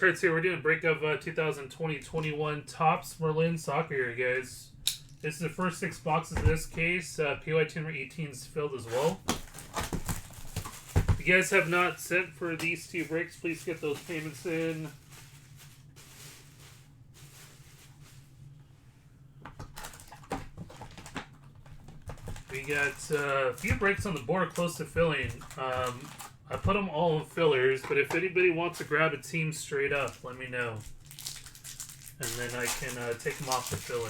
Cards here. We're doing a break of 2020-21 Topps Merlin soccer here, guys. This is the first 6 boxes of this case. PYT number 18 is filled as well. If you guys have not sent for these 2 breaks, please get those payments in. We got a few breaks on the board close to filling. I put them all in fillers, but if anybody wants to grab a team straight up, let me know. And then I can take them off the filler.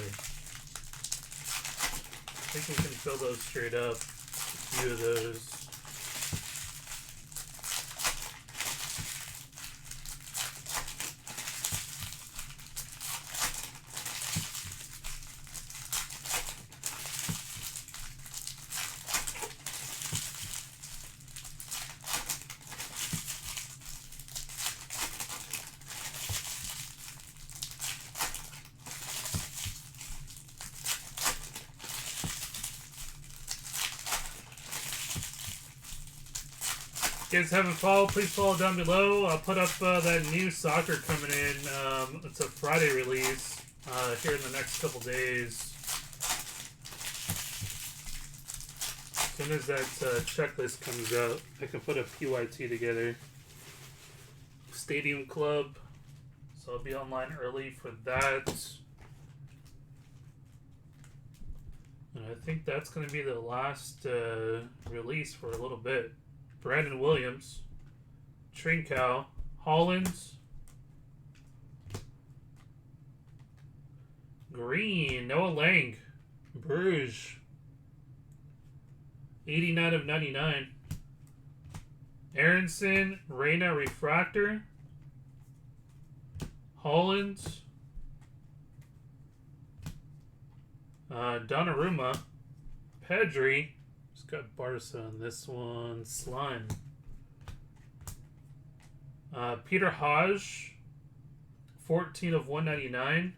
I think we can fill those straight up. A few of those. If you guys haven't followed, please follow down below. I'll put up that new soccer coming in. It's a Friday release here in the next couple days. As soon as that checklist comes out, I can put a PYT together. Stadium Club. So I'll be online early for that. And I think that's going to be the last release for a little bit. Brandon Williams, Trincao, Hollins, Green, Noah Lang, Bruges, 89 of 99, Aronson, Reyna Refractor, Hollins, Donnarumma, Pedri. Got Barca on this one. Slime. Peter Hodge, 14 of 199.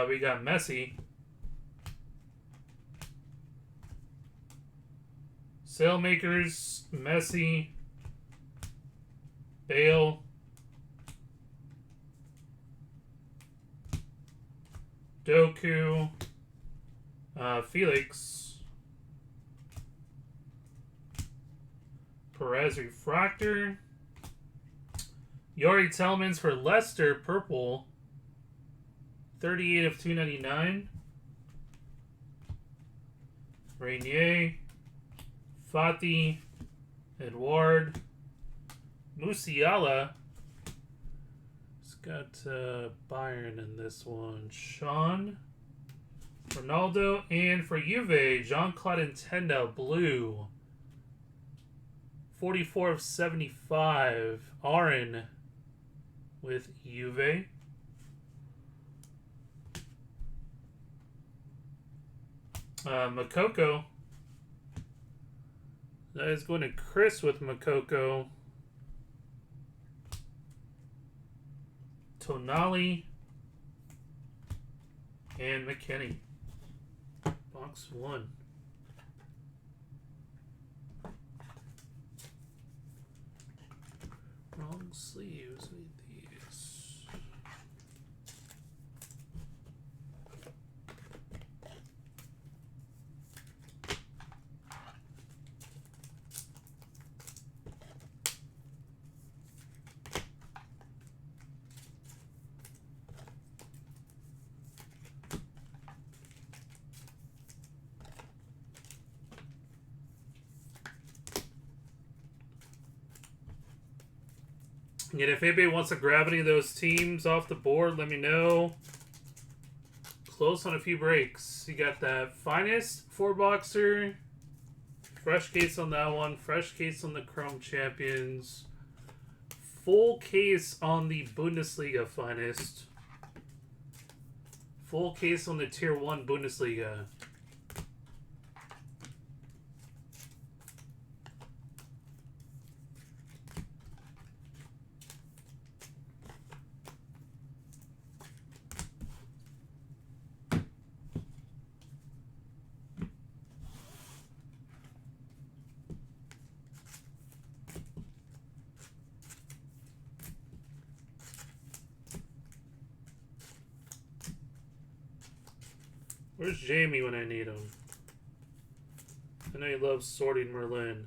We got Messi. Sailmakers, Messi, Bale, Doku, Felix, Perez Refractor, Yori Tellmans for Leicester, purple, 38 of 299, Rainier, Fati, Edouard, Musiala. Got Bayern in this one. Sean, Ronaldo, and for Juve, Jean-Claude Intenda, blue. 44 of 75. Aaron with Juve. Makoko. That is going to Chris with Makoko. Tonali and McKinney. Box 1. Wrong sleeves. Need these. And if anybody wants to grab any of those teams off the board, let me know. Close on a few breaks. You got that Finest 4-boxer. Fresh case on that one. Fresh case on the Chrome Champions. Full case on the Bundesliga Finest. Full case on the Tier 1 Bundesliga. Where's Jamie when I need him? I know he loves sorting Merlin.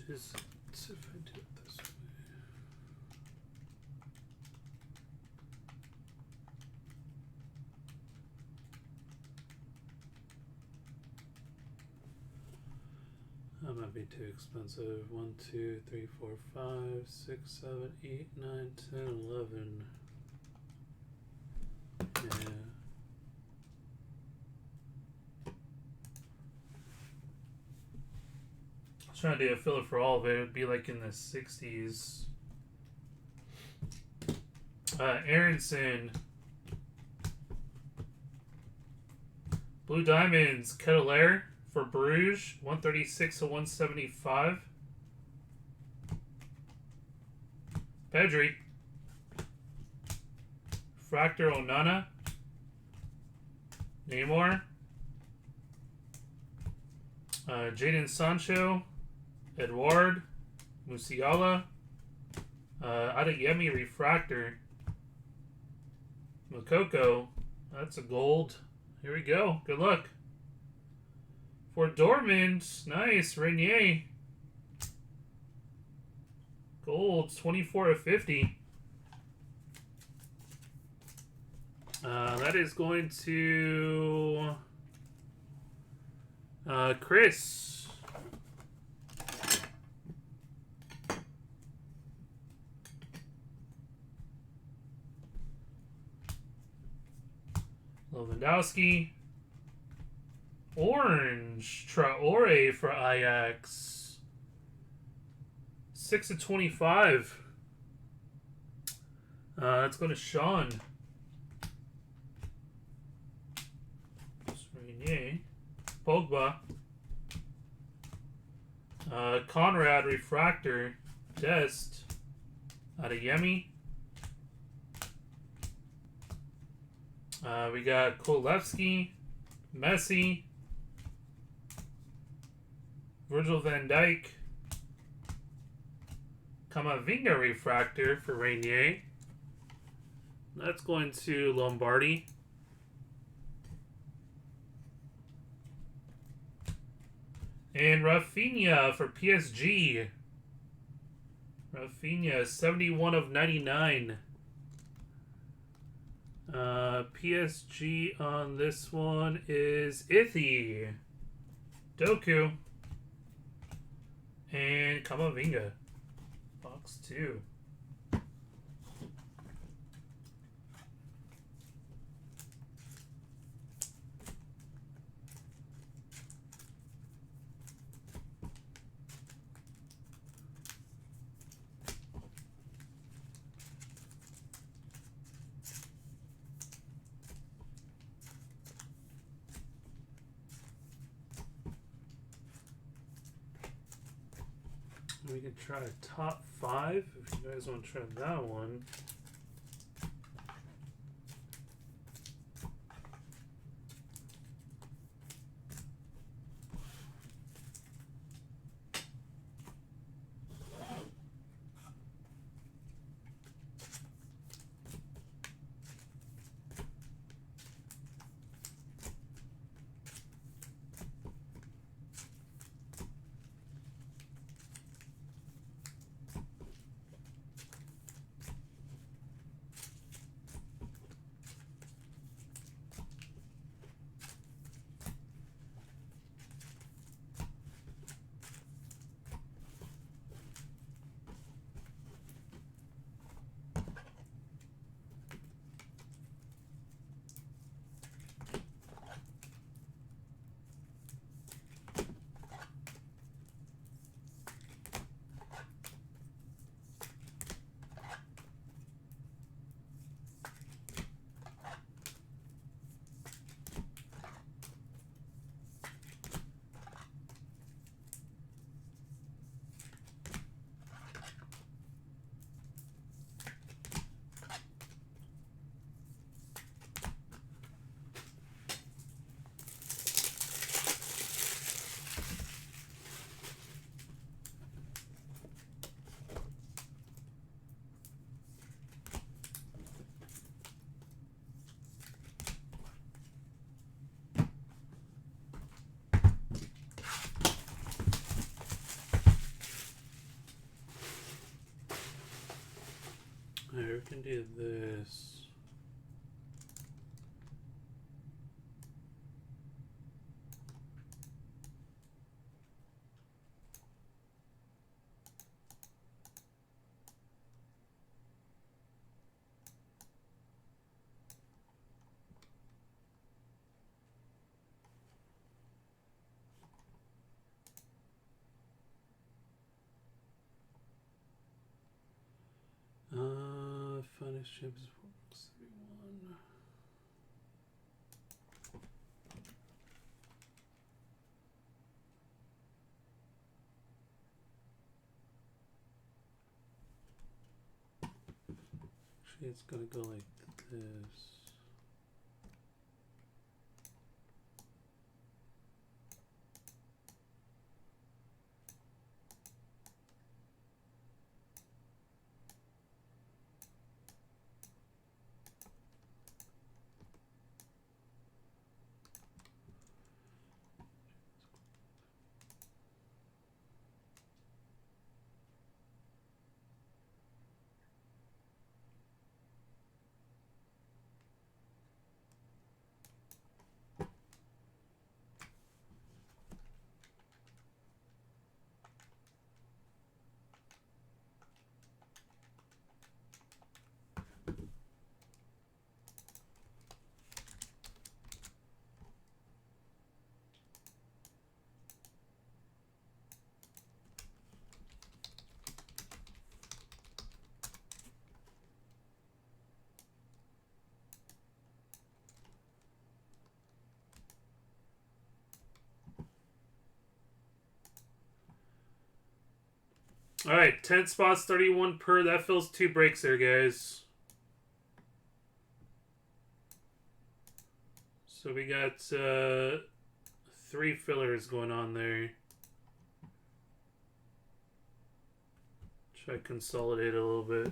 Is if I do it this way. That might be too expensive. 1, 2, 3, 4, 5, 6, 7, 8, 9, 10, 11. Yeah. Trying to do a filler for all of it. It would be like in the 60s. Aronson. Blue Diamonds. Ketelaere for Bruges. 136 to 175. Pedri. Fractor Onana. Neymar. Jadon Sancho. Edouard, Musiala, Adeyemi Refractor, Makoko, that's a gold. Here we go. Good luck. For Dortmund, nice. Renier, gold, 24 of 50. That is going to Chris. Lewandowski. Orange. Traore for Ajax. 6 of 25. Let's go to Sean. Renier. Pogba. Conrad Refractor. Dest. Adeyemi. We got Kolevsky, Messi, Virgil van Dijk, Camavinga Refractor for Renier. That's going to Lombardi. And Rafinha for PSG. Rafinha, 71 of 99. PSG on this one is Ithy, Doku, and Camavinga. Box 2. We can try top 5 if you guys want to try that one. Alright, we can do this. Finest chips 461. Actually, it's gonna go like this. Alright, 10 spots, 31 per. That fills 2 breaks there, guys. So we got 3 fillers going on there. Try to consolidate a little bit.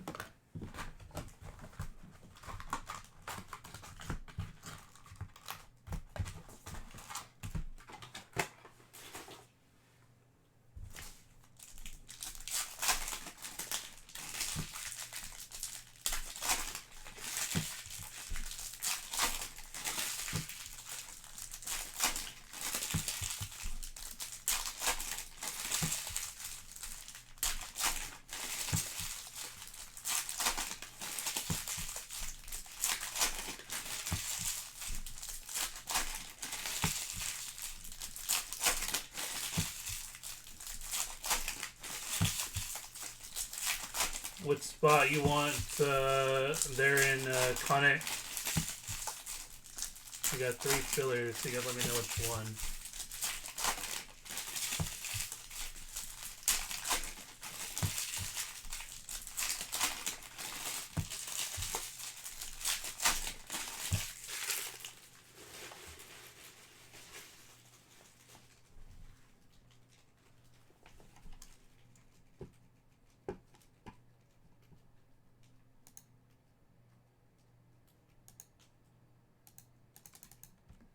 What spot you want there in Connect? I got 3 fillers. You gotta let me know which one.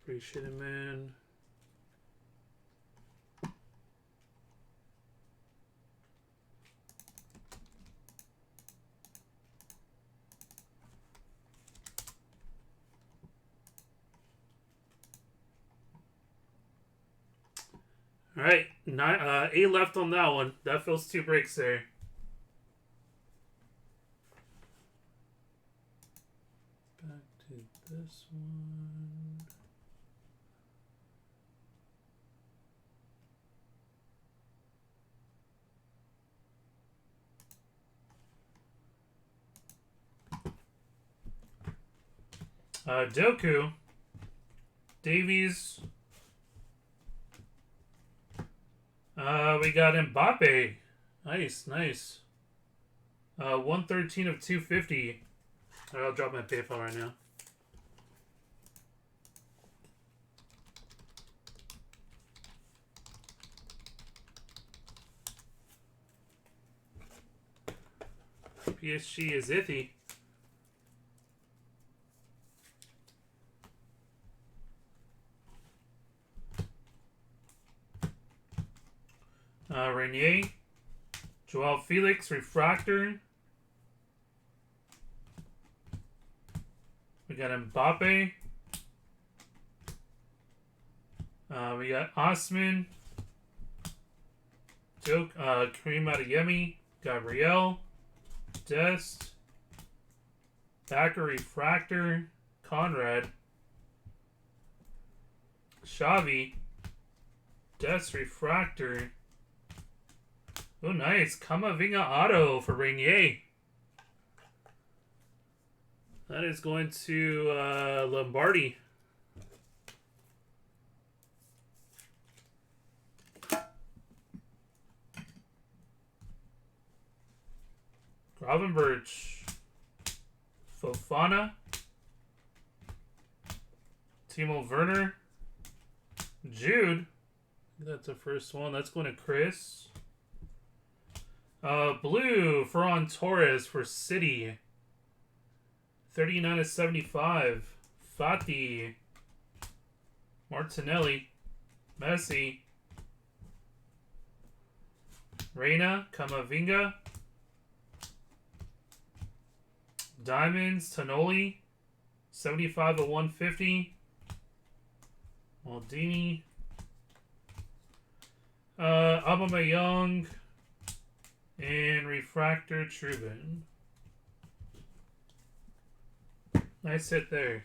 Appreciate it, man. All right, 8 left on that one. That fills 2 breaks there. Back to this one. Doku. Davies. We got Mbappe. Nice, nice. 113 of 250. I'll drop my PayPal right now. PSG is iffy. Renier. Joao Felix, Refractor. We got Mbappe. We got Osman. Kareem Adeyemi. Gabriel. Dest. Backer Refractor. Conrad. Xavi. Dest Refractor. Oh, nice. Kamavinga Auto for Renier. That is going to Lombardi. Gravenberch. Fofana. Timo Werner. Jude. That's the first one. That's going to Chris. Blue, Ferran Torres for City. 39 of 75. Fati. Martinelli. Messi. Reina. Kamavinga. Diamonds. Tonoli. 75 of 150. Maldini. Aubameyang. And Refractor Trubin. Nice hit there.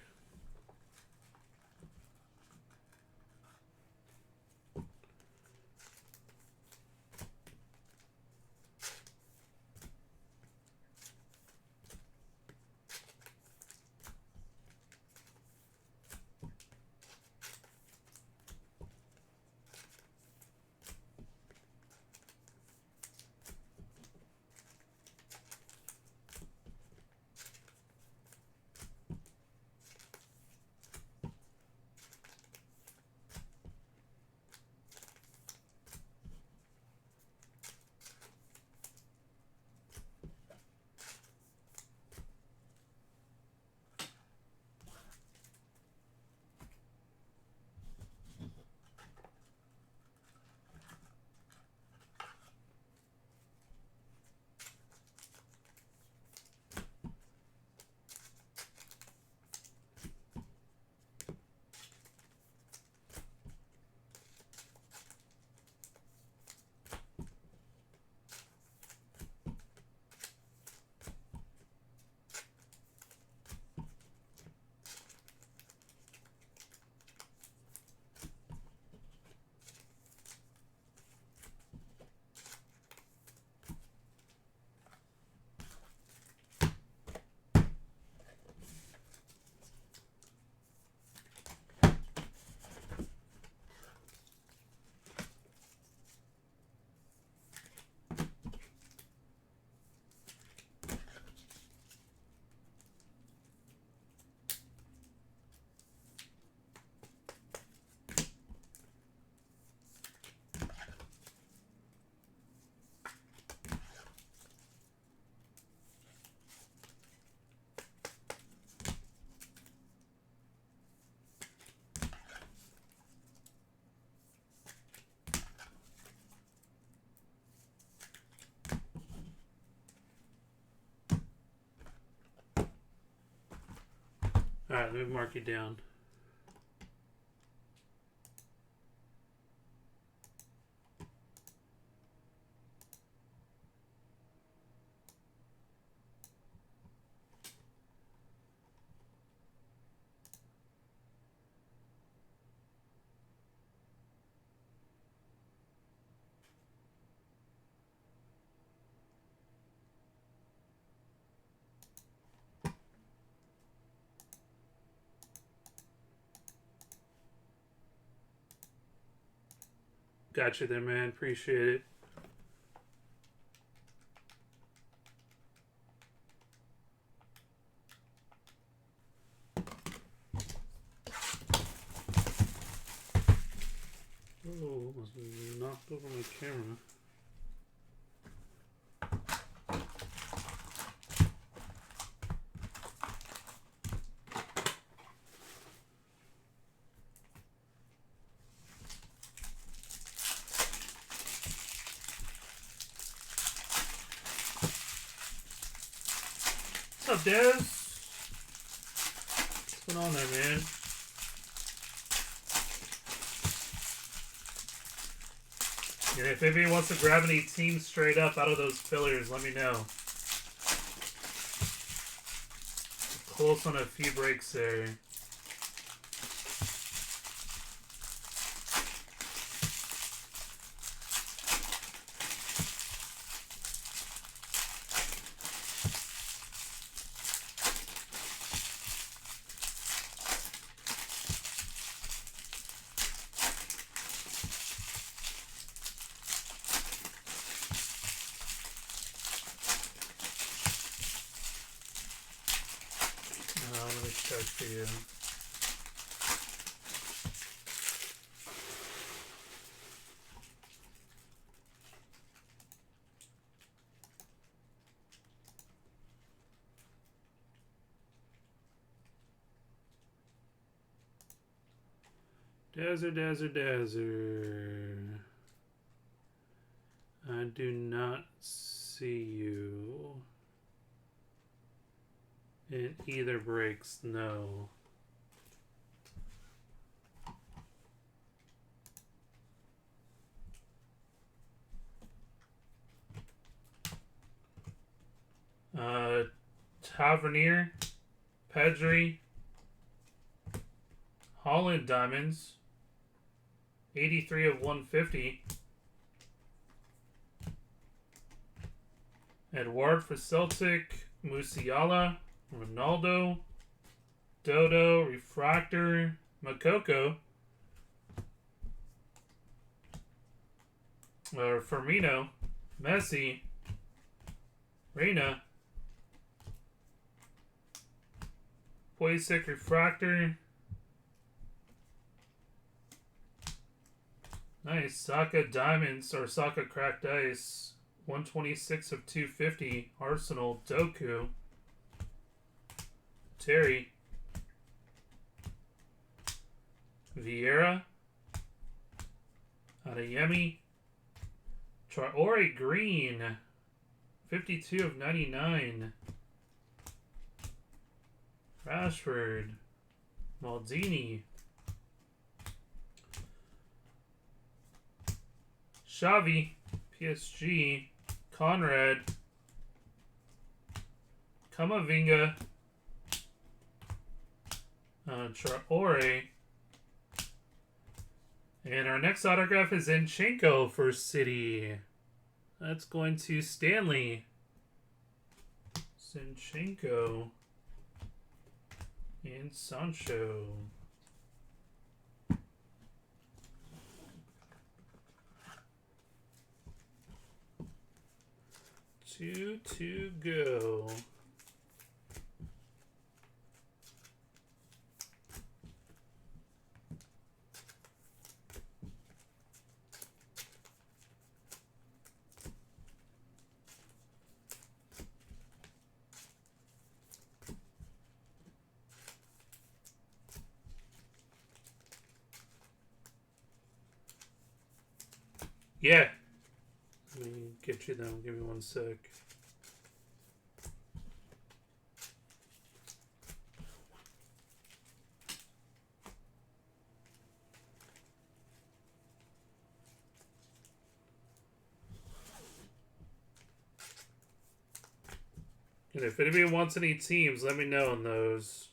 Alright, let me mark you down. Got you there, man. Appreciate it. Oh, almost knocked over my camera. What's up, Des? What's going on there, man? And if anybody wants to grab any teams straight up out of those fillers, let me know. Close on a few breaks there. Let me check for you. Desert. I do not see you in either breaks, no. Tavernier, Pedri, Holland Diamonds, 83 of 150. Edouard for Celtic, Musiala, Ronaldo, Dodo, Refractor, Makoko, Firmino, Messi, Reina, PYT Refractor. Nice. Saka Diamonds, or Saka Cracked Ice. 126 of 250. Arsenal, Doku. Terry. Vieira. Adeyemi. Traore Green. 52 of 99. Rashford. Maldini. Xavi. PSG. Conrad. Camavinga. Traore. And our next autograph is Zinchenko for City. That's going to Stanley. Zinchenko. And Sancho. Two to go. Yeah. Let me get you them. Give me one sec. And if anybody wants any teams, let me know on those.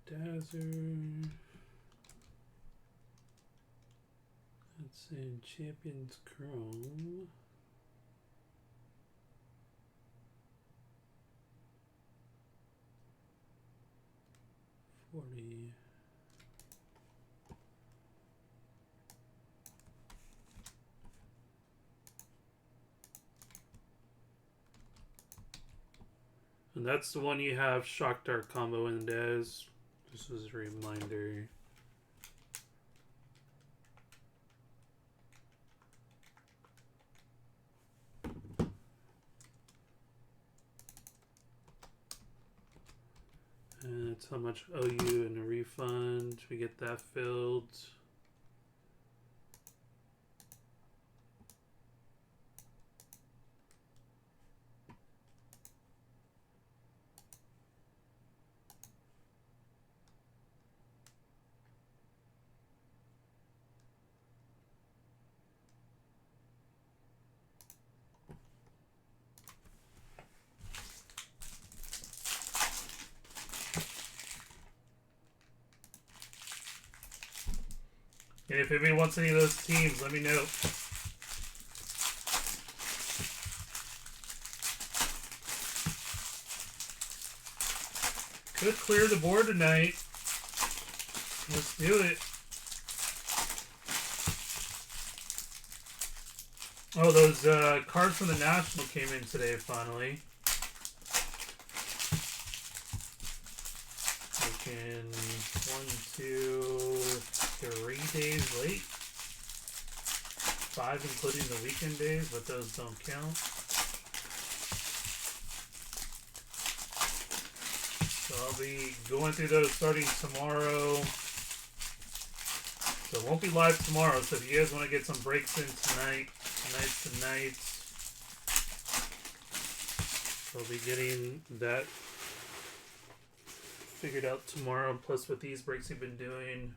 Dazzler. That's in Champions Chrome. $40. And that's the one you have Shock Dart combo in, Daz. Just as a reminder. And that's how much owe you in a refund. We get that filled. And if anybody wants any of those teams, let me know. Could clear the board tonight. Let's do it. Oh, those cards from the National came in today, finally. Looking 1, 2, 3 days late. 5 including the weekend days, but those don't count. So I'll be going through those starting tomorrow. So it won't be live tomorrow, so if you guys want to get some breaks in tonight, I'll be getting that figured out tomorrow, plus with these breaks we've been doing.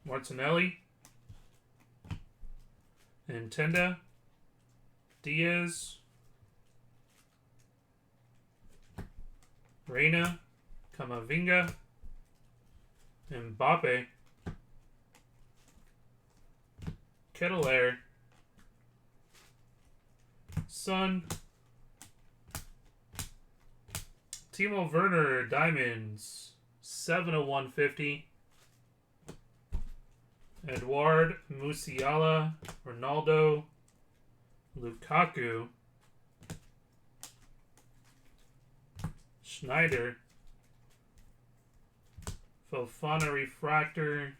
Martinelli, Nintendo, Diaz, Reina, Camavinga, Mbappe, Kettler, Son, Timo Werner, Diamonds, 7 of 150. Edouard, Musiala, Ronaldo, Lukaku, Schneider, Fofana Refractor,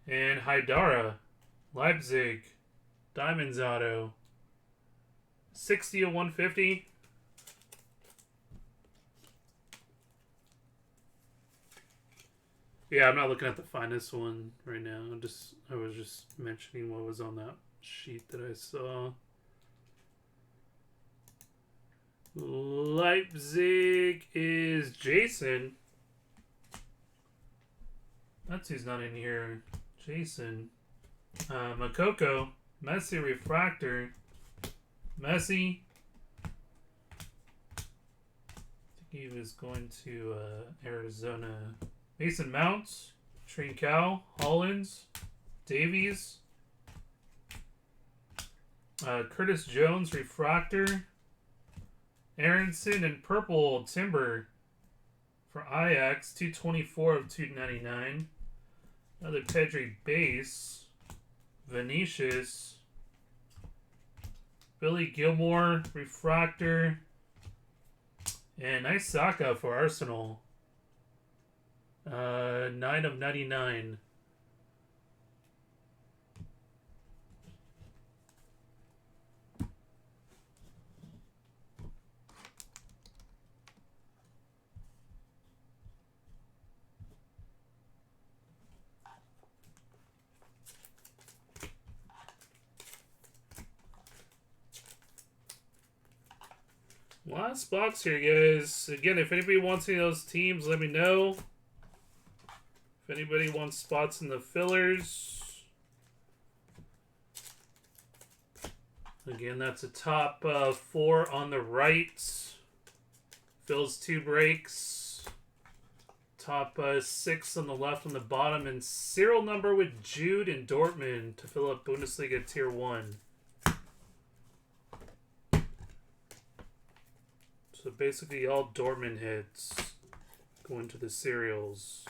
and Haidara, Leipzig, Diamonds Auto, 60 of 150. Yeah, I'm not looking at the finest one right now. I was just mentioning what was on that sheet that I saw. Leipzig is Jason. That's who's not in here. Jason. Makoko. Messi Refractor. Messi. I think he was going to Arizona. Mason Mounts. Trincao. Hollins. Davies. Curtis Jones Refractor. Aronson and Purple Timber for Ajax, 224 of 299. Another Pedri base. Vinicius. Billy Gilmore Refractor. And nice Saka for Arsenal. 9 of 99. Last box here, guys. Again, if anybody wants any of those teams, let me know. If anybody wants spots in the fillers. Again, that's a top 4 on the right. Fills 2 breaks. Top 6 on the left on the bottom. And serial number with Jude and Dortmund to fill up Bundesliga Tier 1. So basically all Dortmund hits go into the serials.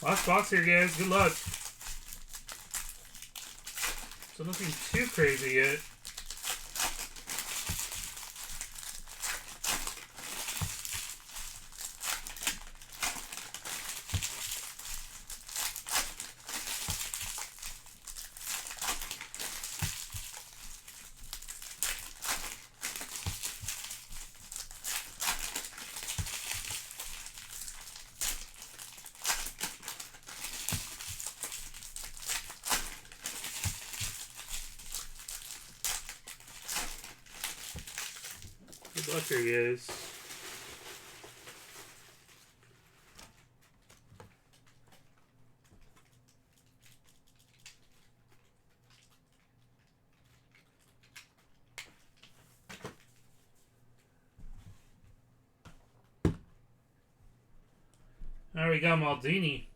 Last box here, guys. Good luck. So nothing too crazy yet. Look, there he is. There we go, Maldini.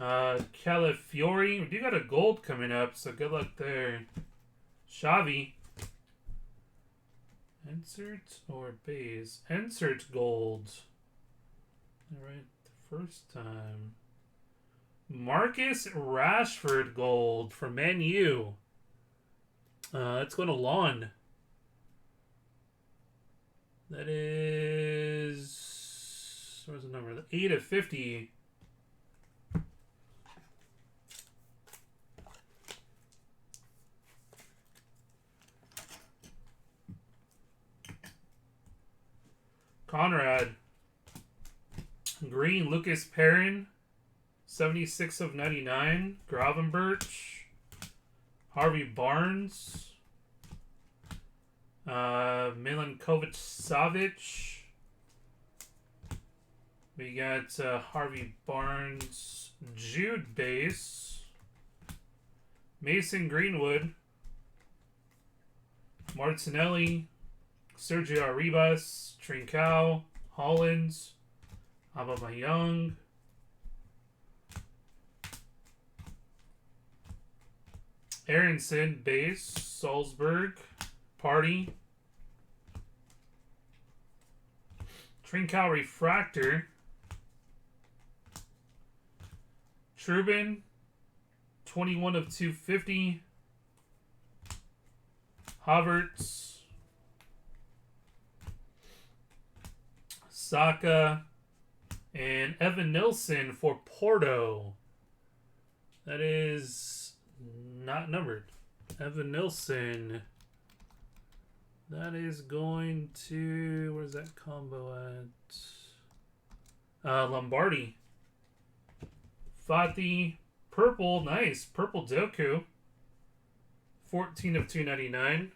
Calafiori. We do got a gold coming up, so good luck there. Xavi. Insert or base? Insert gold. Alright, the first time. Marcus Rashford gold from Man U. Let's go to Lawn. That is... Where's the number? 8/50. Conrad. Green, Lucas Perrin. 76/99. Gravenberch. Harvey Barnes. Milinkovic-Savic. We got Harvey Barnes. Jude base. Mason Greenwood. Martinelli. Sergio Arribas, Trincao, Hollins, Aubameyang, Aronson, base, Salzburg, Party, Trincao refractor, Trubin, 21/250, Havertz, Saka, and Evan Nilsson for Porto. That is not numbered. Evan Nilsson. That is going to... Where's that combo at? Lombardi. Fati. Purple. Nice. Purple Doku. 14/299.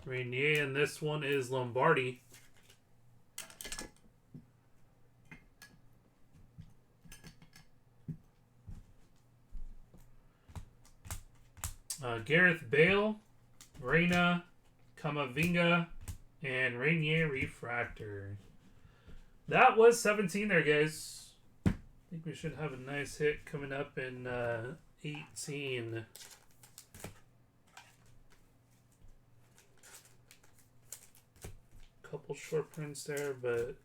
Rainier, and this one is Lombardi. Gareth Bale, Reina, Camavinga, and Rainier Refractor. That was 17 there, guys. I think we should have a nice hit coming up in 18. Couple short prints there, but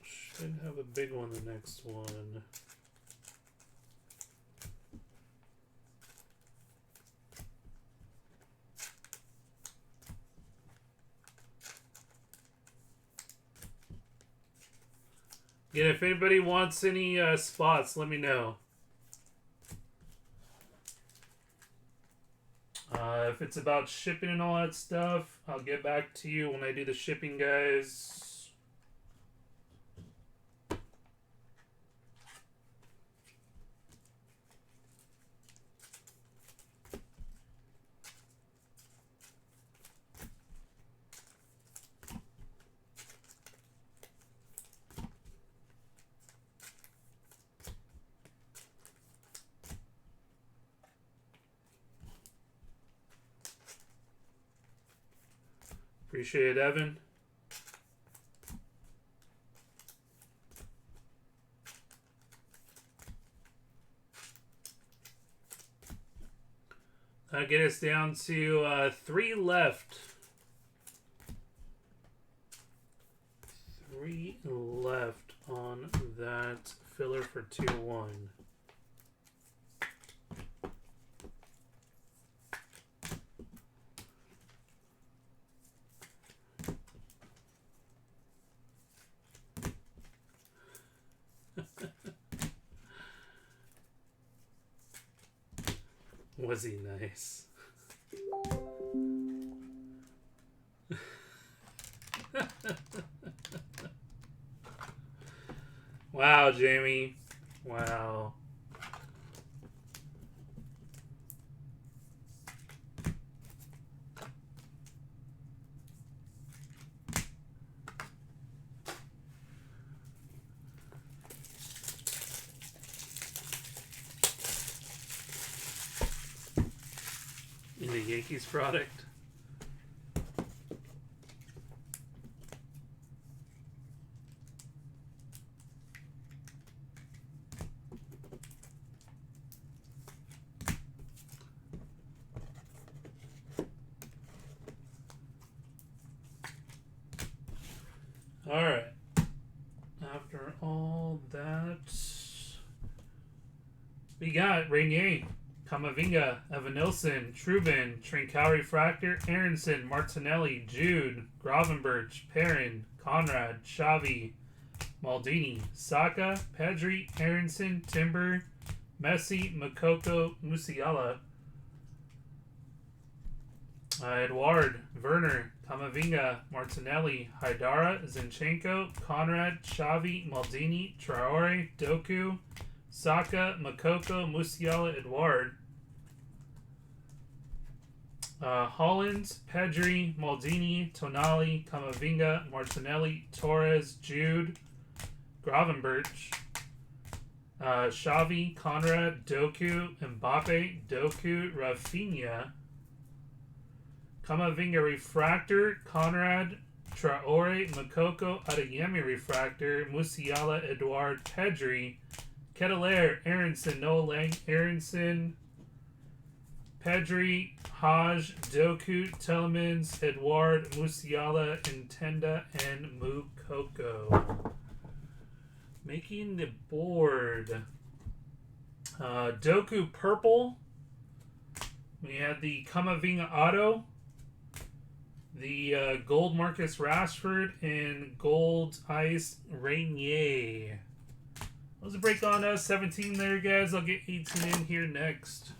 should have a big one the next one. Yeah, if anybody wants any spots, let me know. If it's about shipping and all that stuff, I'll get back to you when I do the shipping, guys. Appreciate it, Evan. That'll get us down to 3 left. 3 left on that filler for 2-1. Was he nice? Wow, Jamie. Wow. the Yankees product. All right. After all that, we got Rainier, Kamavinga, Evanilson, Trubin, Trincao Refractor, Aronson, Martinelli, Jude, Gravenberch, Perrin, Conrad, Xavi, Maldini, Saka, Pedri, Aronson, Timber, Messi, Makoko, Musiala, Eduard, Werner, Kamavinga, Martinelli, Haidara, Zinchenko, Conrad, Xavi, Maldini, Traore, Doku, Saka, Makoko, Musiala, Eduard, Holland, Pedri, Maldini, Tonali, Kamavinga, Martinelli, Torres, Jude, Gravenberch, Xavi, Conrad, Doku, Mbappe, Doku, Rafinha, Kamavinga Refractor, Conrad, Traore, Makoko, Adeyemi Refractor, Musiala, Eduard, Pedri, Ketelaere, Aronson, Noah Lang, Aronson, Pedri, Haj, Doku, Telemans, Eduard, Musiala, Intenda, and Mukoko. Making the board. Doku Purple. We had the Kamavinga Auto. The gold Marcus Rashford and gold Ice Rainier. That was a break on 17 there, guys. I'll get 18 in here next.